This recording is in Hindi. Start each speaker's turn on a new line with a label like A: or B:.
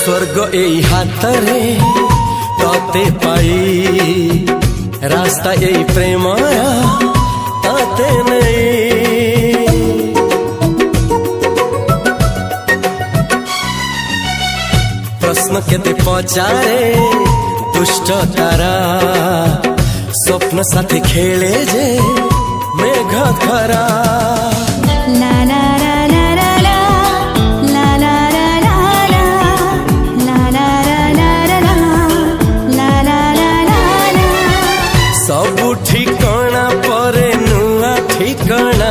A: स्वर्ग एई हातरे तते पाई रास्ता एई प्रेम तते नहीं। प्रश्न केते पचारे दुष्ट तारा स्वप्न साथी खेले जे मेघ खरा। सबु ठिकाना परे नुआ ठिकाना